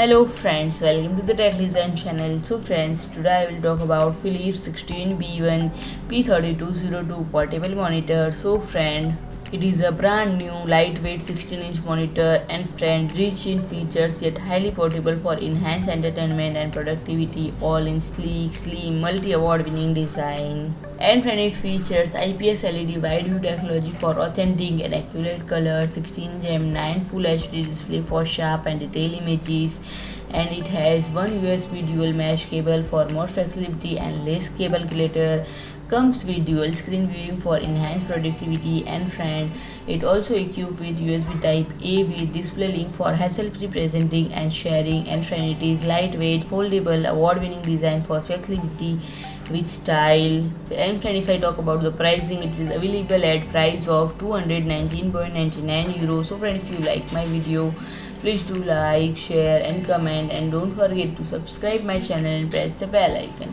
Hello friends, welcome to the Tech Design channel. So friends, today I will talk about Philips 16B1P3302 portable monitor. So friend, it is a brand new lightweight 16-inch monitor and friend rich in features yet highly portable for enhanced entertainment and productivity, all in sleek, slim, multi-award winning design. And friend, it features IPS LED wide view technology for authentic and accurate color, 16:9 Full HD display for sharp and detailed images, and it has one USB dual mesh cable for more flexibility and less cable clutter. Comes with dual screen viewing for enhanced productivity, and friend, it also equipped with USB Type A with DisplayLink for hassle-free presenting and sharing, and friend, it is lightweight, foldable, award-winning design for flexibility with style. And friend, if I talk about the pricing, it is available at price of 219.99 euros. So friend, if you like my video, please do like, share and comment, and don't forget to subscribe my channel and press the bell icon.